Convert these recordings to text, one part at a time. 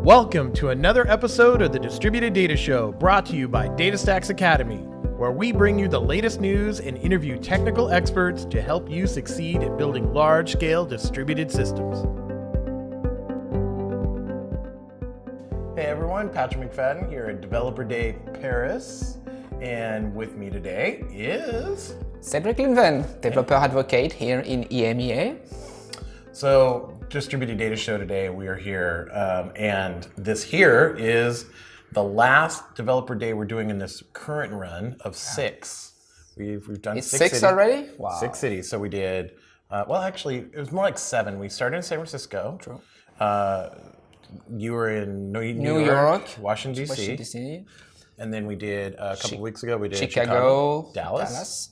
Welcome to another episode of the Distributed Data Show, brought to you by DataStax Academy, where we bring you the latest news and interview technical experts to help you succeed at building large-scale distributed systems. Hey everyone, Patrick McFadin here at Developer Day Paris, and with me today is... Cedrick Lunven, developer advocate here in EMEA. So, Distributed Data Show today, we are here, and this here is the last developer day we're doing in this current run of 6. We've done it's 6 cities. Already? Wow. 6 cities. So we did, well actually, it was more like 7. We started in San Francisco. True. You were in New York, Washington, D.C. And then we did, a couple of weeks ago, we did Chicago, Dallas.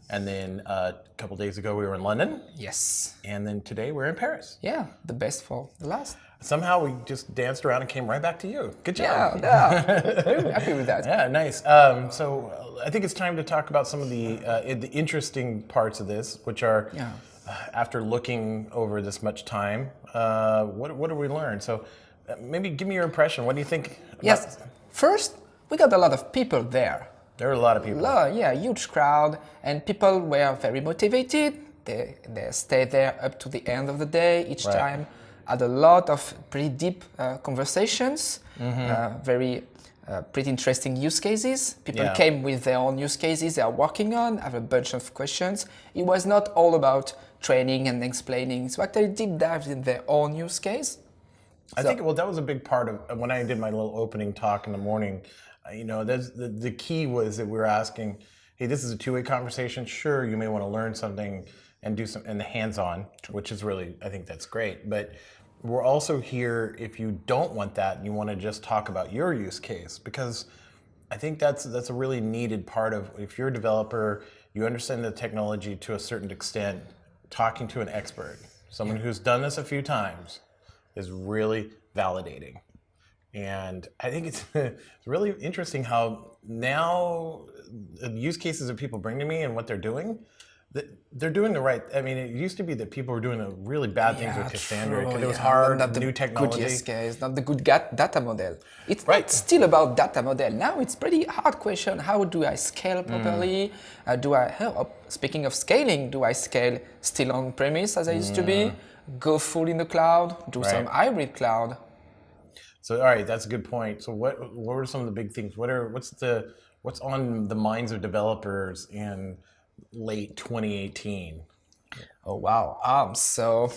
And then a couple days ago, we were in London. Yes. And then today, we're in Paris. Yeah, the best for the last. Somehow, we just danced around and came right back to you. Good job. Yeah. Very happy with that. Yeah, nice. So I think it's time to talk about some of the interesting parts of this, which are, after looking over this much time, what did we learn? So maybe give me your impression. What do you think? Yes. First, we got a lot of people there. There were a lot of people. Huge crowd, and people were very motivated. They stayed there up to the end of the day each time. Had a lot of pretty deep conversations, very pretty interesting use cases. People came with their own use cases they are working on, have a bunch of questions. It was not all about training and explaining. So actually deep dives in their own use case. I think, that was a big part of when I did my little opening talk in the morning. The key was that we were asking, hey, this is a two-way conversation. Sure, you may want to learn something and do some, and the hands-on, which is really, I think that's great. But we're also here if you don't want that and you want to just talk about your use case, because I think that's a really needed part of, if you're a developer, you understand the technology to a certain extent, talking to an expert, someone who's done this a few times, is really validating. And I think it's really interesting how now the use cases that people bring to me and what they're doing, they're doing the right. I mean, it used to be that people were doing the really bad things with Cassandra because it was hard, not the new technology. Good use case, not the good data model. It's not still about data model. Now it's pretty hard question. How do I scale properly? Speaking of scaling, do I scale still on premise as I used to be? Go full in the cloud? Do some hybrid cloud? So, all right, that's a good point. So, what are some of the big things? What's on the minds of developers in late 2018? Oh wow! So,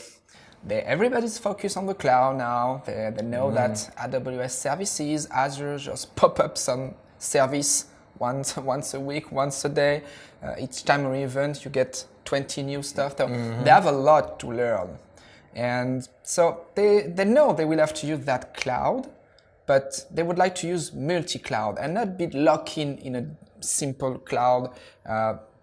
everybody's focused on the cloud now. They know that AWS services, Azure just pop up some service once a week, once a day. Each time an event, you get 20 new stuff. They have a lot to learn. And so they know they will have to use that cloud, but they would like to use multi-cloud and not be locked in a simple cloud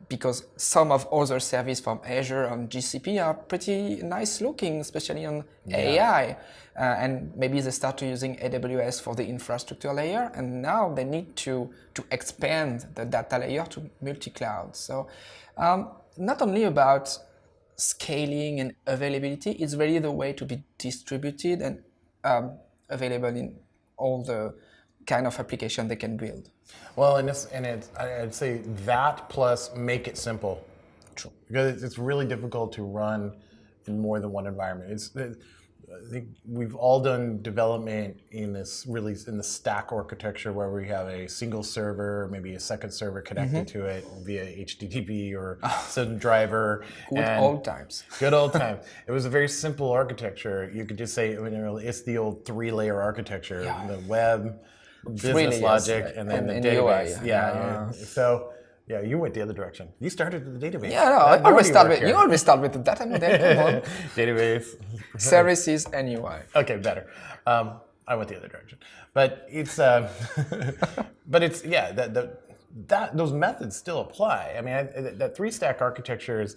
because some of other services from Azure and GCP are pretty nice looking, especially on AI. And maybe they start using AWS for the infrastructure layer, and now they need to expand the data layer to multi-cloud. So not only about scaling and availability is really the way to be distributed and available in all the kind of application they can build. Well, I'd say that plus make it simple. True. Because it's really difficult to run in more than one environment. I think we've all done development in the stack architecture where we have a single server, maybe a second server connected to it via HTTP or some driver. Good old times. Good old times. It was a very simple architecture. You could just say, it's the old 3-layer architecture, the web, business logic, and then the database. UI, So, you went the other direction. You started with the database. I always start with the data model. Come on. Database. Services and UI. Okay, better. I went the other direction. But it's, those methods still apply. I mean, that 3-stack architecture is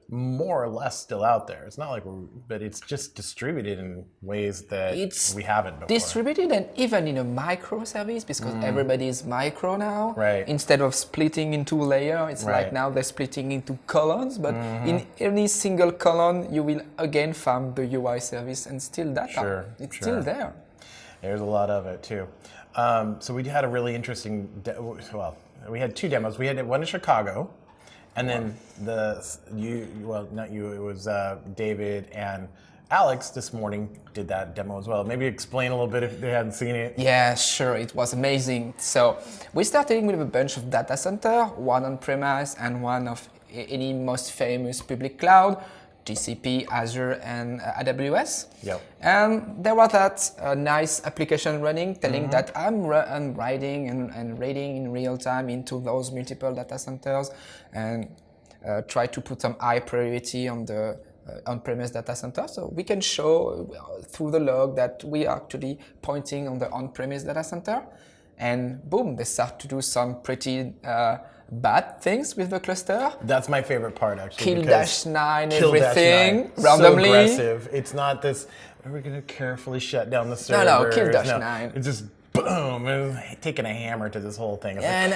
more or less still out there. It's not like but it's just distributed in ways that we haven't before. Distributed and even in a microservice, because everybody is micro now. Right. Instead of splitting into layers, it's like now they're splitting into columns, but in any single column, you will again find the UI service and still data. It's still there. There's a lot of it too. So we had a really interesting, we had two demos. We had one in Chicago, and then not you, it was David and Alex this morning did that demo as well. Maybe explain a little bit if they hadn't seen it. Yeah, sure. It was amazing. So we started with a bunch of data center, one on-premise and one of any most famous public cloud, GCP, Azure, and AWS. Yep. And there was that nice application running telling that I'm writing and reading in real time into those multiple data centers and try to put some high priority on the on-premise data center. So we can show through the log that we are actually pointing on the on-premise data center. And boom, they start to do some pretty bad things with the cluster. That's my favorite part, actually. Kill -9, everything, -9. randomly. So aggressive. It's not this, we're going to carefully shut down the server. No, kill -9. It's just boom, taking a hammer to this whole thing. And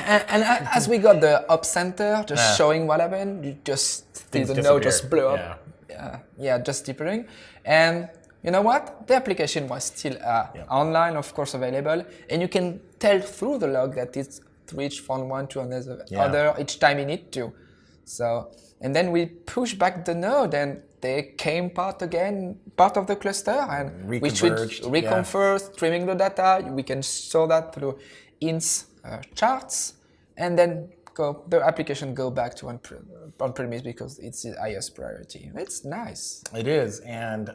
as we got the up center, just showing what happened, you just see the node just blew up. Just disappearing. And you know what? The application was still online, of course, available. And you can tell through the log that it's reached from one to another each time you need to. So, and then we push back the node and they came part of the cluster, and we should reconfirm streaming the data. We can show that through ints charts, and then the application go back to on-premise because it's the highest priority. It's nice. It is, and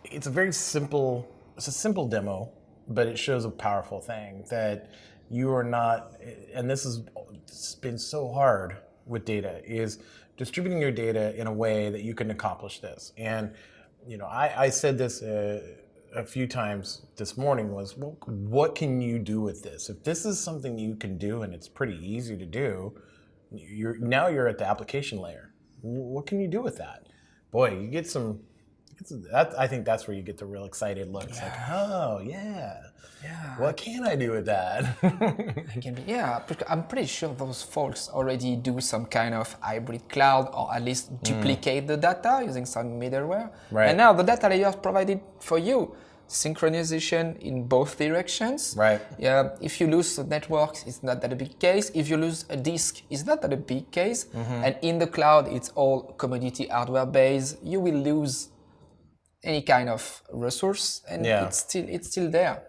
it's a simple demo, but it shows a powerful thing that you are not, and this has been so hard with data, is distributing your data in a way that you can accomplish this. And I said this a few times this morning was, well, what can you do with this? If this is something you can do and it's pretty easy to do, you're at the application layer. What can you do with that? Boy, you get some. I think that's where you get the real excited looks. Yeah. Like, oh yeah. What can I do with that? I'm pretty sure those folks already do some kind of hybrid cloud, or at least duplicate the data using some middleware. Right. And now the data layer is provided for you. Synchronization in both directions. Right. Yeah. If you lose the network, it's not that a big case. If you lose a disk, it's not that a big case. And in the cloud, it's all commodity hardware based. You will lose any kind of resource, and it's still there.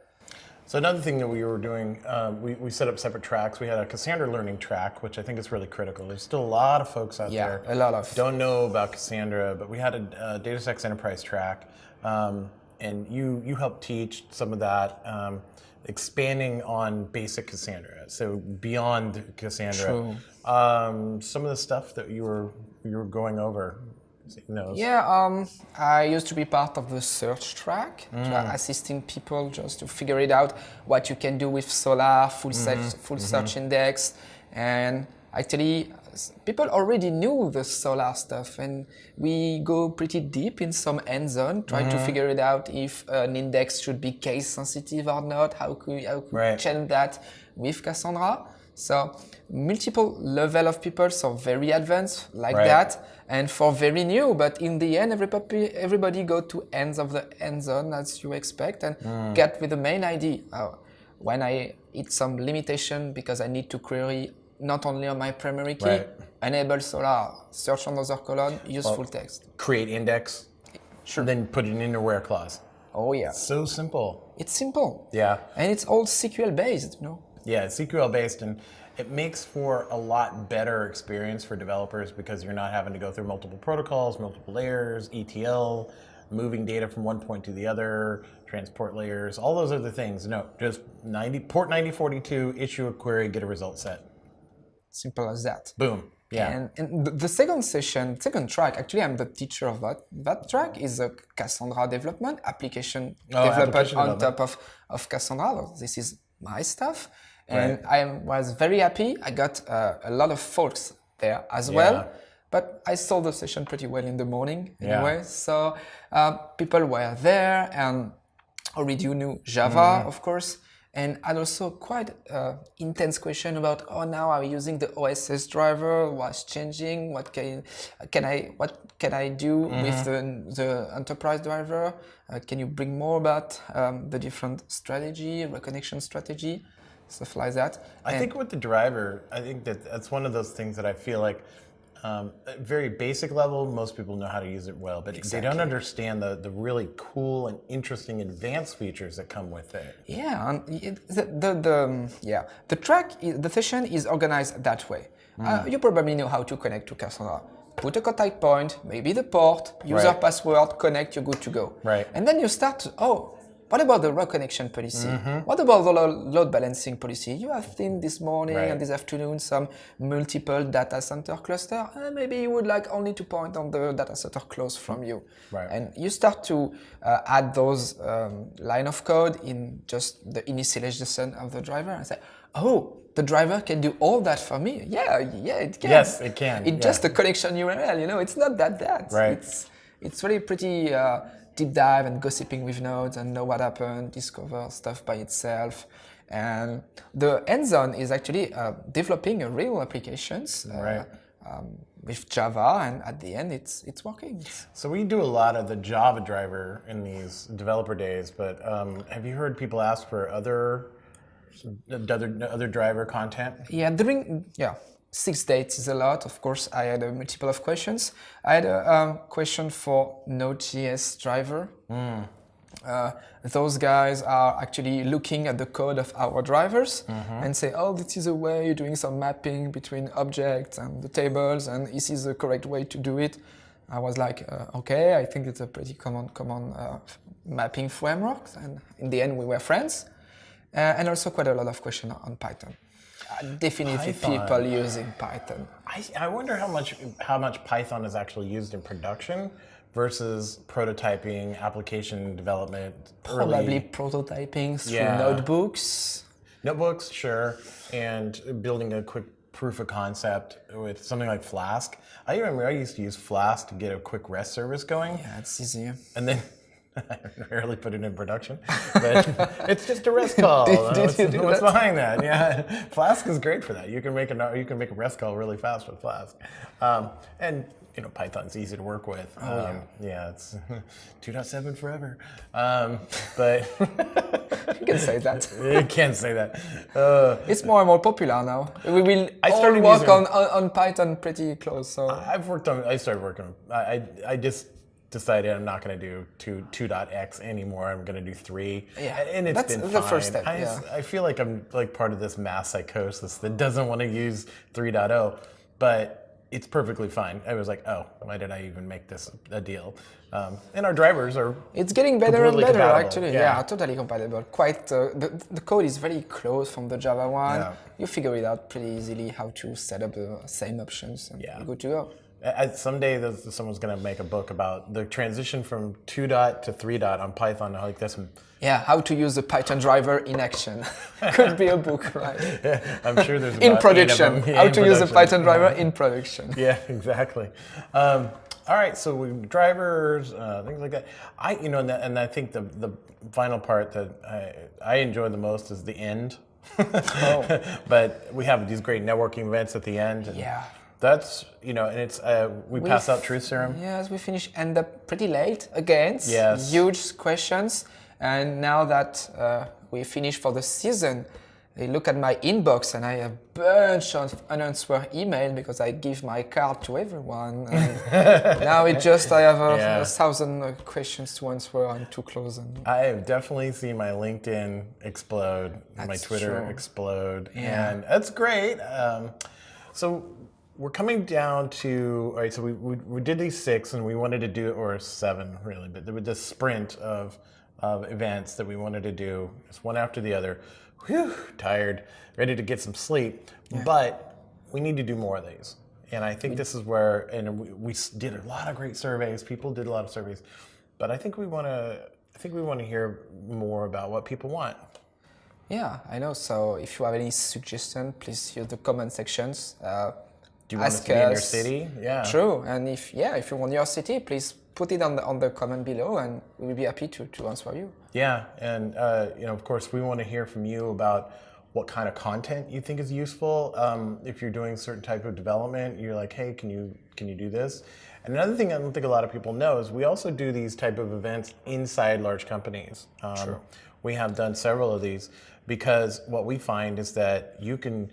So another thing that we were doing, we set up separate tracks. We had a Cassandra learning track, which I think is really critical. There's still a lot of folks out there don't know about Cassandra, but we had a DataStax Enterprise track, and you helped teach some of that, expanding on basic Cassandra. So beyond Cassandra, some of the stuff that you were going over. I used to be part of the search track, assisting people just to figure it out, what you can do with Solr, full search index. And actually, people already knew the Solr stuff, and we go pretty deep in some hands-on, trying to figure it out if an index should be case sensitive or not, how could we change that with Cassandra. So multiple level of people, so very advanced like that, and for very new. But in the end, everybody go to ends of the hands-on as you expect, and get with the main idea. When I hit some limitation because I need to query not only on my primary key, enable Solr, search on other column, use full text. Create index, then put it in a where clause. Oh yeah. So simple. It's simple. Yeah. And it's all SQL based, Yeah, it's SQL based, and it makes for a lot better experience for developers because you're not having to go through multiple protocols, multiple layers, ETL, moving data from one point to the other, transport layers, all those other things. No, just port 9042, issue a query, get a result set. Simple as that. Boom. Yeah. And the second track, actually I'm the teacher of that track, is a Cassandra development, application development on top of Cassandra. This is my stuff. And I was very happy. I got a lot of folks there as well. But I saw the session pretty well in the morning anyway. So people were there and already knew Java, of course. and had also quite intense question about, oh, now I'm using the OSS driver, what's changing, what can I do with the enterprise driver? Can you bring more about the different strategy, reconnection strategy, stuff like that? I think with the driver, I think that's one of those things that I feel like at very basic level, most people know how to use it well, but they don't understand the really cool and interesting advanced features that come with it. Yeah, and the track, the session is organized that way. You probably know how to connect to Cassandra. Put a contact point, maybe the port, user password, connect, you're good to go. Right. And then you start to, what about the reconnection policy? What about the load balancing policy? You have seen this morning and this afternoon some multiple data center cluster. Maybe you would like only to point on the data center close from you. Right. And you start to add those line of code in just the initialization of the driver and say, oh, the driver can do all that for me. Yeah, it can. Yes, it can. It's just a connection URL, it's not that bad. Right. It's really pretty deep dive and gossiping with nodes and know what happened, discover stuff by itself. And the end zone is actually developing a real applications with Java, and at the end it's working. So we do a lot of the Java driver in these developer days, but have you heard people ask for other driver content? Yeah, 6 dates is a lot. Of course, I had a multiple of questions. I had a question for Node.js driver. Those guys are actually looking at the code of our drivers and say, oh, this is a way you're doing some mapping between objects and the tables, and this is the correct way to do it. I was like, okay, I think it's a pretty common mapping framework. And in the end, we were friends. And also quite a lot of questions on Python. Definitely people using Python. I wonder how much Python is actually used in production versus prototyping, application development. Probably prototyping through notebooks. Notebooks, sure, and building a quick proof of concept with something like Flask. I remember I used to use Flask to get a quick REST service going. Yeah, it's easier. And then I rarely put it in production, but it's just a REST call. What's behind that? Yeah, Flask is great for that. You can make a REST call really fast with Flask, and Python's easy to work with. It's 2.7 forever. But you can say that. You can't say that. It's more and more popular now. We will all work on Python pretty close. So I started working. I just decided I'm not going to do 2.x anymore. I'm going to do 3. Yeah, and it's that's been the fine. first step. I feel like I'm like part of this mass psychosis that doesn't want to use 3.0, but it's perfectly fine. I was like, oh, why did I even make this a deal? And our drivers are. It's getting better and better, compatible. actually. Yeah, totally compatible. Quite the code is very close from the Java one. Yeah. You figure it out pretty easily how to set up the same options, and you're good to go. Someday someone's going to make a book about the transition from 2. to 3. on Python. Like this. Yeah, how to use the Python driver in action. Could be a book, right? Yeah, I'm sure there's about in production. 8 of them. How to use the Python driver in production. Yeah, exactly. All right, so we drivers, things like that. I think the final part that I enjoy the most is the end. But we have these great networking events at the end. And that's, and it's, we pass out truth serum. Yes, we end up pretty late again. Yes. Huge questions. And now that we finished for the season, I look at my inbox and I have a bunch of unanswered email because I give my card to everyone. And now I have 1,000 questions to answer and to close. I have definitely seen my LinkedIn explode, my Twitter explode, and that's great. So we're coming down to, all right, so we did these 6 and we wanted to do, or 7 really, but there was this sprint of events that we wanted to do, just one after the other. Whew, tired, ready to get some sleep, but we need to do more of these. And I think this is where, and we did a lot of great surveys. People did a lot of surveys, but I think we want to hear more about what people want. Yeah, I know. So if you have any suggestions, please use the comment sections. Do you want us to be in your city? Yeah. True. And if you want your city, please put it on the comment below, and we'll be happy to answer you. Yeah, and of course, we want to hear from you about what kind of content you think is useful. If you're doing a certain type of development, you're like, hey, can you do this? And another thing I don't think a lot of people know is we also do these type of events inside large companies. True. We have done several of these because what we find is that you can.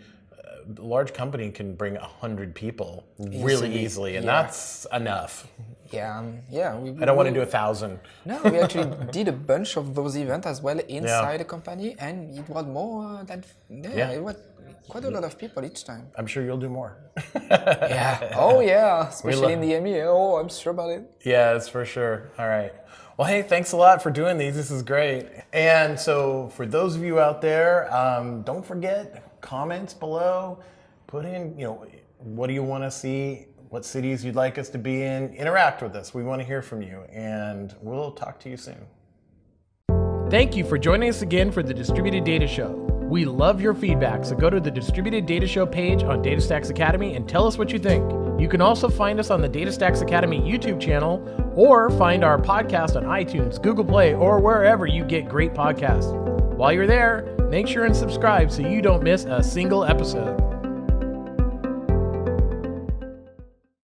A large company can bring 100 people really easily, and that's enough. Yeah. I don't want to do 1,000. No, we actually did a bunch of those events as well inside the company, and it was more than it was quite a lot of people each time. I'm sure you'll do more. Yeah. Oh yeah, especially in the EMEA. Oh, I'm sure about it. Yeah, that's for sure. All right. Well, hey, thanks a lot for doing these. This is great. And so for those of you out there, don't forget, comments below. Put in, what do you want to see? What cities you'd like us to be in? Interact with us. We want to hear from you. And we'll talk to you soon. Thank you for joining us again for the Distributed Data Show. We love your feedback, so go to the Distributed Data Show page on DataStax Academy and tell us what you think. You can also find us on the DataStax Academy YouTube channel or find our podcast on iTunes, Google Play, or wherever you get great podcasts. While you're there, make sure and subscribe so you don't miss a single episode.